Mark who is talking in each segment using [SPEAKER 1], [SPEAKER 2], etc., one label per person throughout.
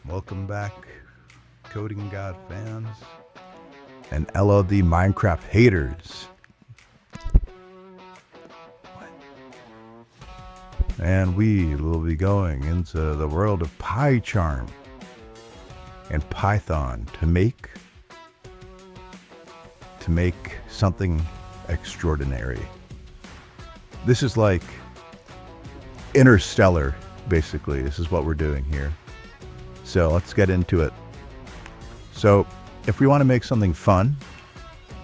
[SPEAKER 1] Welcome back, Coding God fans and LLD Minecraft haters. And we will be going into the world of PyCharm and Python to make something extraordinary. This is like interstellar, basically. This is what we're doing here. So let's get into it. So if we want to make something fun,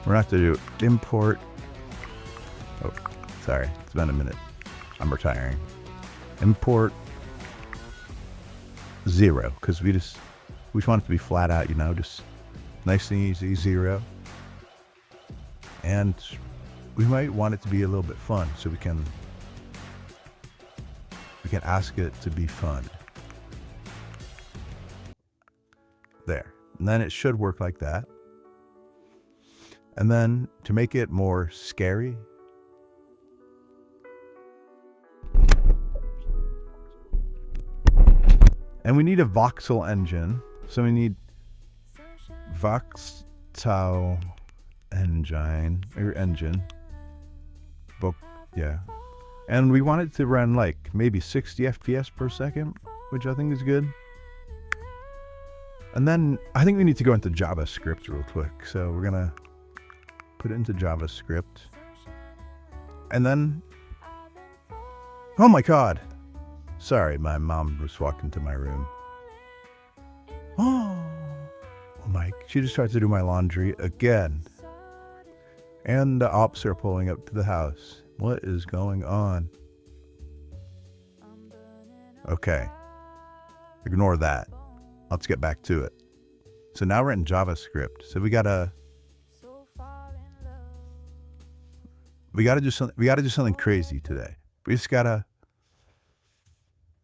[SPEAKER 1] we're going to have to do import. Oh, sorry, it's been a minute. I'm retiring. Import 0, because we just want it to be flat out, you know, just nice and easy, 0. And we might want it to be a little bit fun, so we can ask it to be fun. There. And then it should work like that. And then to make it more scary, and we need a voxel engine. So we need Voxel Engine. Yeah. And we want it to run like maybe 60 FPS per second, which I think is good. And then I think we need to go into JavaScript real quick. So we're going to put it into JavaScript. And then, oh my God. Sorry, my mom was walking to my room. Oh my, she just tried to do my laundry again. And the ops are pulling up to the house. What is going on? Okay. Ignore that. Let's get back to it. So now we're in JavaScript. So we gotta do something. We gotta do something crazy today. We just gotta.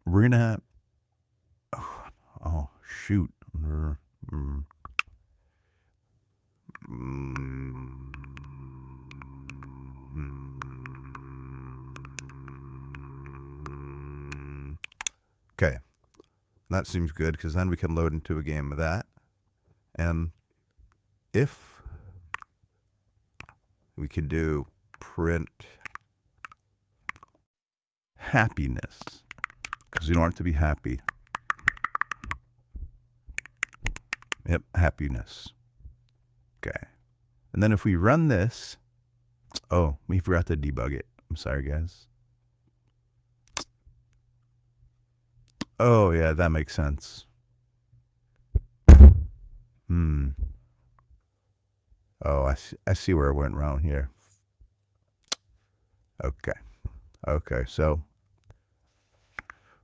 [SPEAKER 1] We're gonna. Oh shoot. Okay. That seems good, because then we can load into a game of that. And if we could do print happiness, because we don't want it to be happy. Yep, happiness. Okay. And then if we run this, oh, we forgot to debug it. I'm sorry, guys. Oh, yeah, that makes sense. Oh, I see where it went wrong here. Okay. Okay, so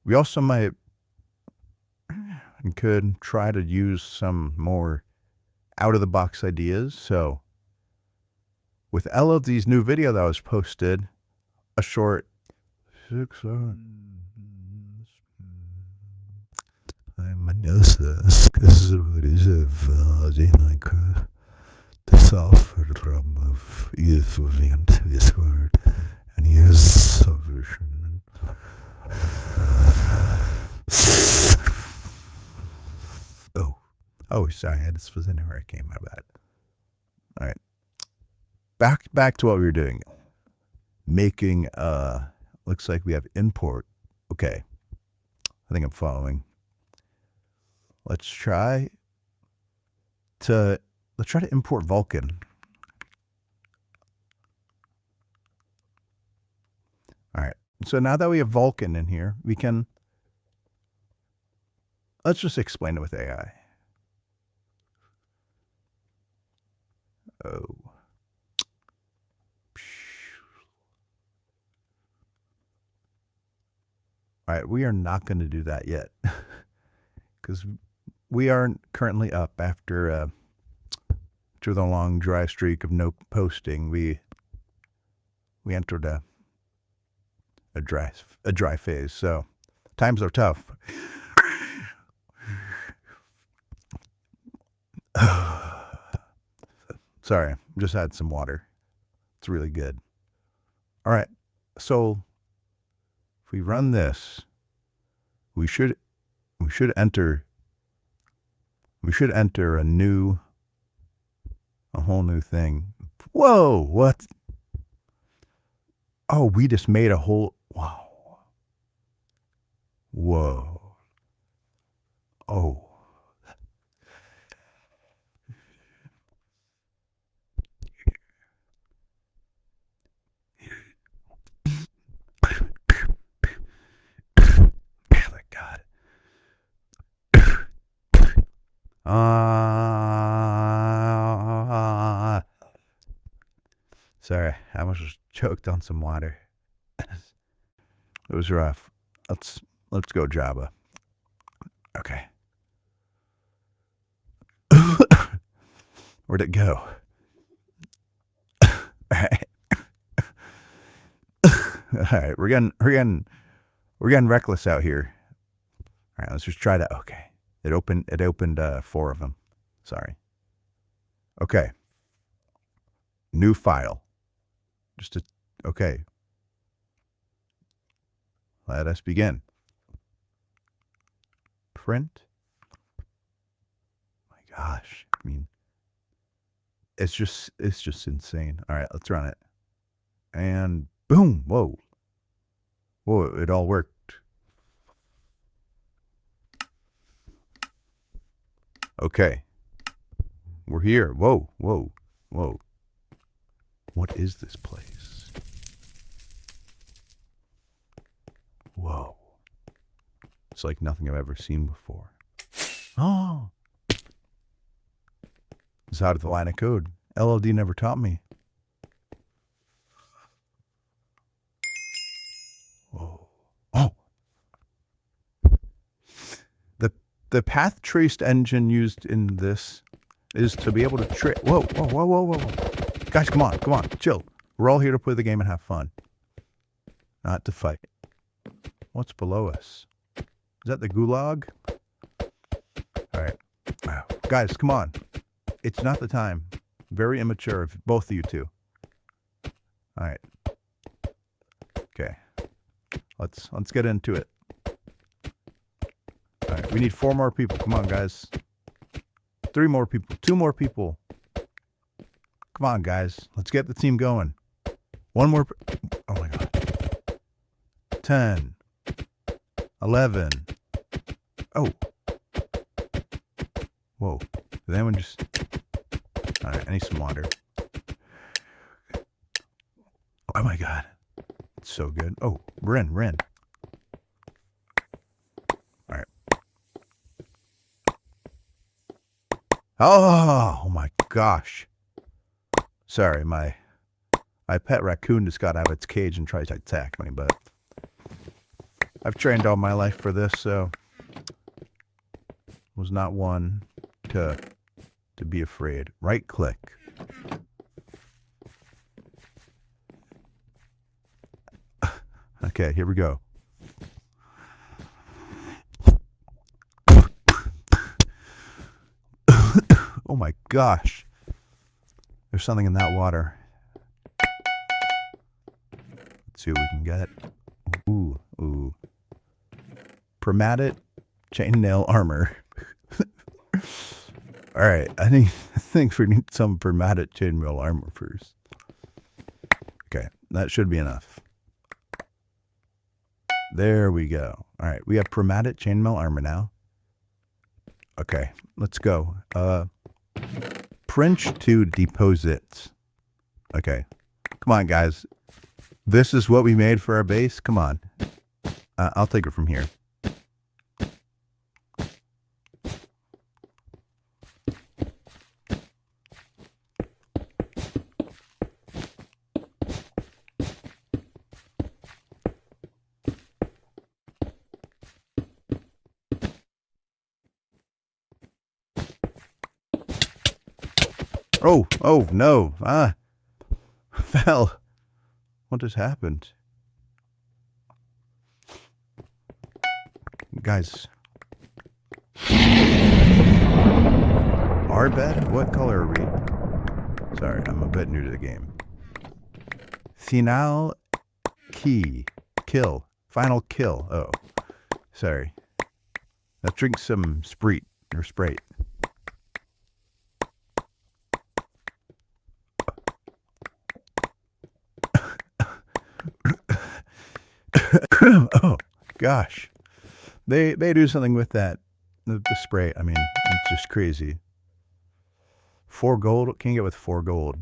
[SPEAKER 1] we also could try to use some more out-of-the-box ideas. So with LLD's new video that was posted, a short 6 hours. The software of equivalent Discord and use solution. Oh, sorry, this was in a hurricane, my bad. All right. Back to what we were doing. Making looks like we have import. Okay. I think I'm following. Let's try to import Vulkan. All right. So now that we have Vulkan in here, we can, let's just explain it with AI. Oh. All right, we are not going to do that yet, because we aren't currently up after the long dry streak of no posting. We entered a dry phase, so times are tough. Sorry, just had some water. It's really good. All right, so if we run this, we should enter We should enter a whole new thing. Whoa, what? Oh, we just made a whole, wow. Whoa. Oh. God. Sorry, I was just choked on some water. It was rough. Let's go Java. Okay. Where'd it go? All right. All right, we're getting reckless out here. All right, let's just try that. Okay. It opened 4 of them. Sorry. Okay. New file. Okay. Let us begin. Print. My gosh. I mean, it's just insane. All right, let's run it. And boom. Whoa. Whoa, it all worked. Okay. We're here. Whoa, whoa, whoa. What is this place? Whoa. It's like nothing I've ever seen before. Oh. It's out of the line of code. LLD never taught me. Whoa. Oh. The path traced engine used in this is to be able to trace. Whoa, whoa, whoa, whoa, whoa. Guys, come on, chill. We're all here to play the game and have fun, not to fight. What's below us? Is that the gulag? All right. Guys, come on. It's not the time. Very immature of both of you two. All right. Okay. Let's get into it. All right. We need 4 more people. Come on, guys. 3 more people. 2 more people. Come on, guys. Let's get the team going. 1 more. Oh my God. 10. 11. Oh. Whoa. Did anyone just... All right, I need some water. Oh my God. It's so good. Oh, Ren. All right. Oh my gosh. Sorry, my pet raccoon just got out of its cage and tried to attack me, but I've trained all my life for this, so was not one to be afraid. Right click. Okay, here we go. Oh my gosh. There's something in that water. Let's see what we can get. Ooh. Chromatic chainmail armor. All right, I think we need some chromatic chainmail armor first. Okay, that should be enough. There we go. All right, we have chromatic chainmail armor now. Okay, let's go. Print to deposit. Okay, come on, guys. This is what we made for our base. Come on. I'll take it from here. Oh, no. Fell. What just happened? Guys. Our bed? What color are we? Sorry, I'm a bit new to the game. Final key. Kill. Final kill. Oh. Sorry. Let's drink some Sprite. Or Sprite. Oh, gosh. They do something with that. The spray, I mean, it's just crazy. 4 gold? Can't get with 4 gold.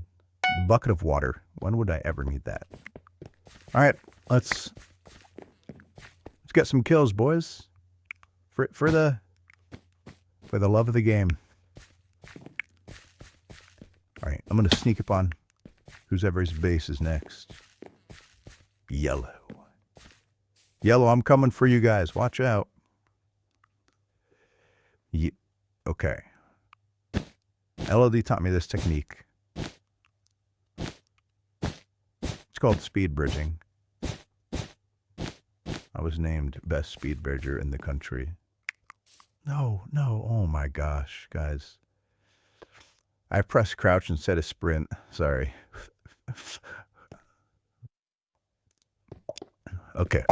[SPEAKER 1] Bucket of water. When would I ever need that? Alright, let's get some kills, boys. For the love of the game. Alright, I'm gonna sneak up on whoever's base is next. Yellow. Yellow, I'm coming for you guys. Watch out. Okay. LOD taught me this technique. It's called speed bridging. I was named best speed bridger in the country. No. Oh my gosh, guys. I pressed crouch instead of sprint. Sorry. Okay.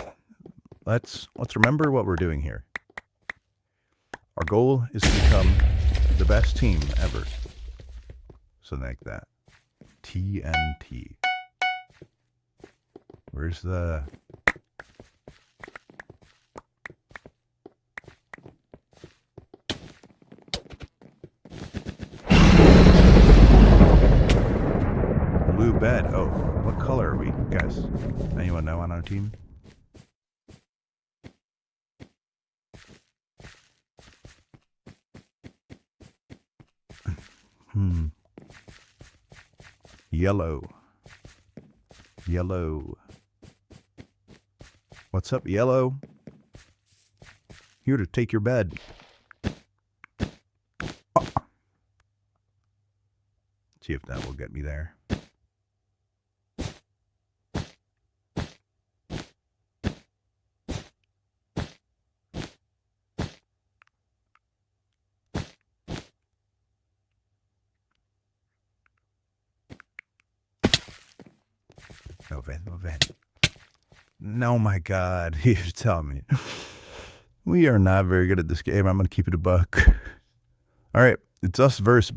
[SPEAKER 1] Let's remember what we're doing here. Our goal is to become the best team ever. Something like that. TNT. Where's the... Blue bed. Oh, what color are we, guys? Anyone know on our team? Yellow. Yellow. What's up, yellow? Here to take your bed. Oh. See if that will get me there. No vent. No, my God. You tell me. We are not very good at this game. I'm going to keep it a buck. All right. It's us versus...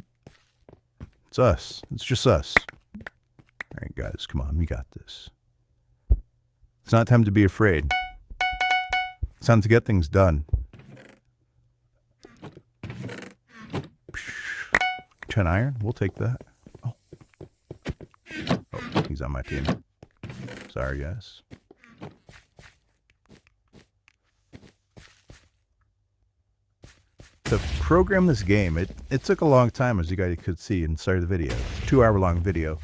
[SPEAKER 1] It's us. It's just us. All right, guys. Come on. We got this. It's not time to be afraid. It's time to get things done. 10 iron. We'll take that. Oh, he's on my team. Sorry, guys. To program this game, it took a long time, as you guys could see in the start of the video. It's a 2-hour-long video.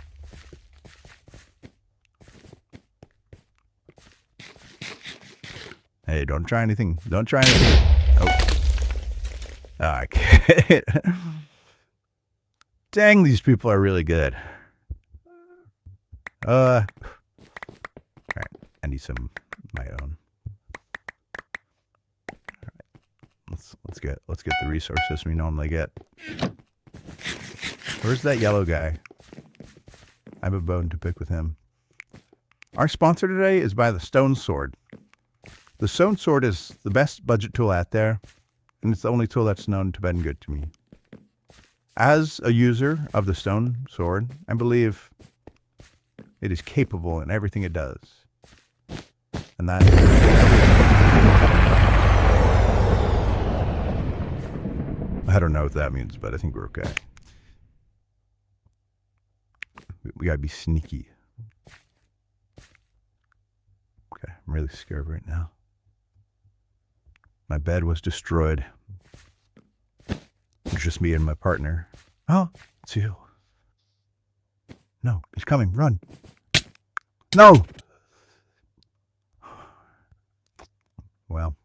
[SPEAKER 1] Hey, don't try anything. Don't try anything. Oh. I can't. Dang, these people are really good. Alright, I need some my own. Alright. Let's get the resources we normally get. Where's that yellow guy? I have a bone to pick with him. Our sponsor today is by the Stone Sword. The Stone Sword is the best budget tool out there, and it's the only tool that's known to have been good to me. As a user of the Stone Sword, I believe it is capable in everything it does. And that... I don't know what that means, but I think we're okay. We gotta be sneaky. Okay, I'm really scared right now. My bed was destroyed. It's just me and my partner. Oh, it's you. No, he's coming. Run. No! Well,